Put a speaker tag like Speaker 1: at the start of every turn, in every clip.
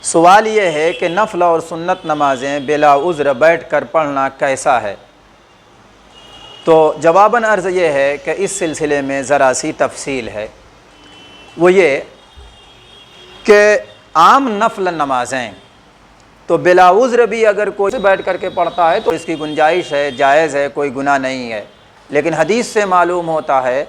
Speaker 1: سوال یہ ہے کہ نفل اور سنت نمازیں بلا عذر بیٹھ کر پڑھنا کیسا ہے؟ تو جواباً عرض یہ ہے کہ اس سلسلے میں ذرا سی تفصیل ہے، وہ یہ کہ عام نفل نمازیں تو بلا عذر بھی اگر کوئی بیٹھ کر کے پڑھتا ہے تو اس کی گنجائش ہے، جائز ہے، کوئی گناہ نہیں ہے۔ لیکن حدیث سے معلوم ہوتا ہے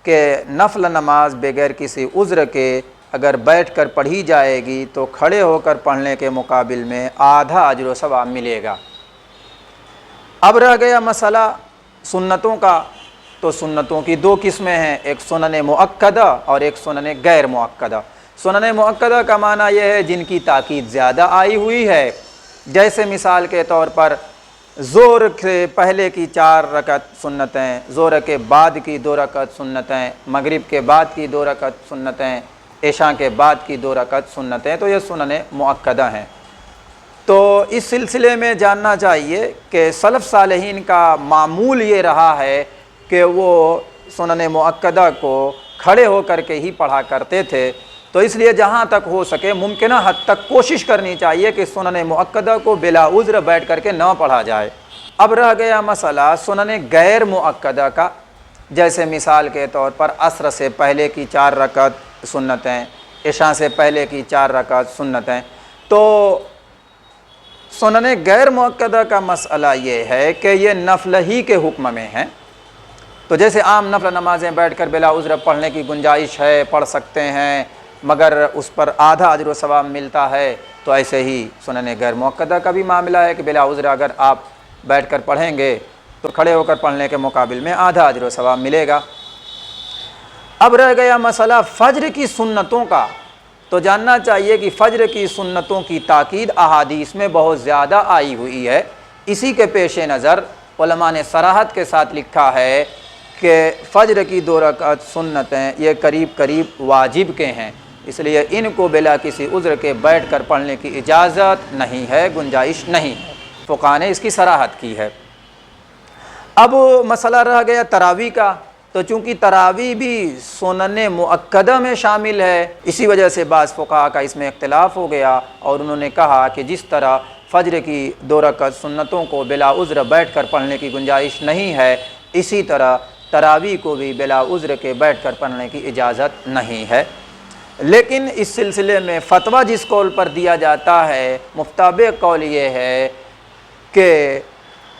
Speaker 1: کہ نفل نماز بغیر کسی عذر کے اگر بیٹھ کر پڑھی جائے گی تو کھڑے ہو کر پڑھنے کے مقابل میں آدھا اجر و ثواب ملے گا۔ اب رہ گیا مسئلہ سنتوں کا، تو سنتوں کی دو قسمیں ہیں، ایک سنن مؤکدہ اور ایک سنن غیر مؤکدہ۔ سنن مؤکدہ کا معنی یہ ہے جن کی تاکید زیادہ آئی ہوئی ہے، جیسے مثال کے طور پر ظہر سے پہلے کی 4 رکعت سنتیں، ظہر کے بعد کی 2 رکعت سنتیں، مغرب کے بعد کی 2 رکعت سنتیں، عشاء کے بعد کی 2 رکعت سنتیں، تو یہ سنن مؤکدہ ہیں۔ تو اس سلسلے میں جاننا چاہیے کہ سلف صالحین کا معمول یہ رہا ہے کہ وہ سنن مؤکدہ کو کھڑے ہو کر کے ہی پڑھا کرتے تھے، تو اس لیے جہاں تک ہو سکے ممکنہ حد تک کوشش کرنی چاہیے کہ سنن مؤکدہ کو بلا عذر بیٹھ کر کے نہ پڑھا جائے۔ اب رہ گیا مسئلہ سنن غیر مؤکدہ کا، جیسے مثال کے طور پر عصر سے پہلے کی 4 رکعت سنتیں، عشاء سے پہلے کی 4 رکعت سنتیں۔ تو سنن غیر مؤکدہ کا مسئلہ یہ ہے کہ یہ نفل ہی کے حکم میں ہیں، تو جیسے عام نفل نمازیں بیٹھ کر بلا عذر پڑھنے کی گنجائش ہے، پڑھ سکتے ہیں، مگر اس پر آدھا اجر و ثواب ملتا ہے، تو ایسے ہی سنن غیر مؤکدہ کا بھی معاملہ ہے کہ بلا عذر اگر آپ بیٹھ کر پڑھیں گے تو کھڑے ہو کر پڑھنے کے مقابل میں آدھا اجر و ثواب ملے گا۔ اب رہ گیا مسئلہ فجر کی سنتوں کا، تو جاننا چاہیے کہ فجر کی سنتوں کی تاکید احادیث میں بہت زیادہ آئی ہوئی ہے۔ اسی کے پیش نظر علماء نے صراحت کے ساتھ لکھا ہے کہ فجر کی 2 رکعت سنتیں یہ قریب قریب واجب کے ہیں، اس لیے ان کو بلا کسی عذر کے بیٹھ کر پڑھنے کی اجازت نہیں ہے، گنجائش نہیں ہے۔ فقہاء نے اس کی صراحت کی ہے۔ اب مسئلہ رہ گیا تراویح کا، تو چونکہ تراویح بھی سنن مؤکدہ میں شامل ہے، اسی وجہ سے بعض فقہاء کا اس میں اختلاف ہو گیا، اور انہوں نے کہا کہ جس طرح فجر کی 2 رکعت سنتوں کو بلا عذر بیٹھ کر پڑھنے کی گنجائش نہیں ہے، اسی طرح تراویح کو بھی بلا عذر کے بیٹھ کر پڑھنے کی اجازت نہیں ہے۔ لیکن اس سلسلے میں فتویٰ جس قول پر دیا جاتا ہے، مفتابع قول یہ ہے کہ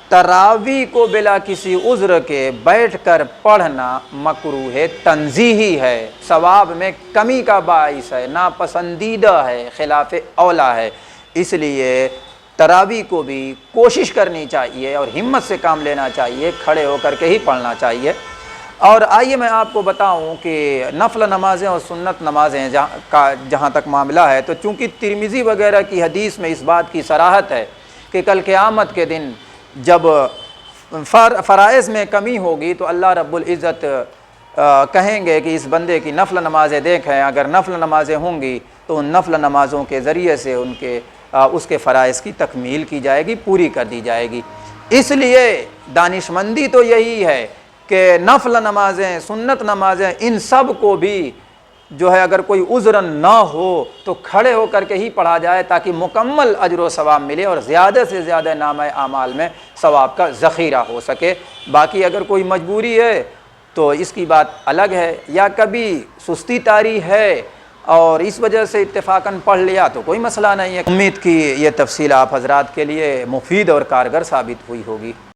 Speaker 1: تراویح کو بلا کسی عذر کے بیٹھ کر پڑھنا مکروہ تنزیہی ہے، ثواب میں کمی کا باعث ہے، ناپسندیدہ ہے، خلاف اولیٰ ہے، اس لیے تراویح کو بھی کوشش کرنی چاہیے اور ہمت سے کام لینا چاہیے، کھڑے ہو کر کے ہی پڑھنا چاہیے۔ اور آئیے میں آپ کو بتاؤں کہ نفل نمازیں اور سنت نمازیں جہاں تک معاملہ ہے، تو چونکہ ترمذی وغیرہ کی حدیث میں اس بات کی صراحت ہے کہ کل قیامت کے دن جب فرائض میں کمی ہوگی تو اللہ رب العزت کہیں گے کہ اس بندے کی نفل نمازیں دیکھیں، اگر نفل نمازیں ہوں گی تو ان نفل نمازوں کے ذریعے سے اس کے فرائض کی تکمیل کی جائے گی، پوری کر دی جائے گی۔ اس لیے دانشمندی تو یہی ہے کہ نفل نمازیں، سنت نمازیں، ان سب کو بھی جو ہے اگر کوئی عذر نہ ہو تو کھڑے ہو کر کے ہی پڑھا جائے، تاکہ مکمل اجر و ثواب ملے اور زیادہ سے زیادہ نامہ اعمال میں ثواب کا ذخیرہ ہو سکے۔ باقی اگر کوئی مجبوری ہے تو اس کی بات الگ ہے، یا کبھی سستی طاری ہے اور اس وجہ سے اتفاقاً پڑھ لیا تو کوئی مسئلہ نہیں ہے۔ امید کی یہ تفصیل آپ حضرات کے لیے مفید اور کارگر ثابت ہوئی ہوگی۔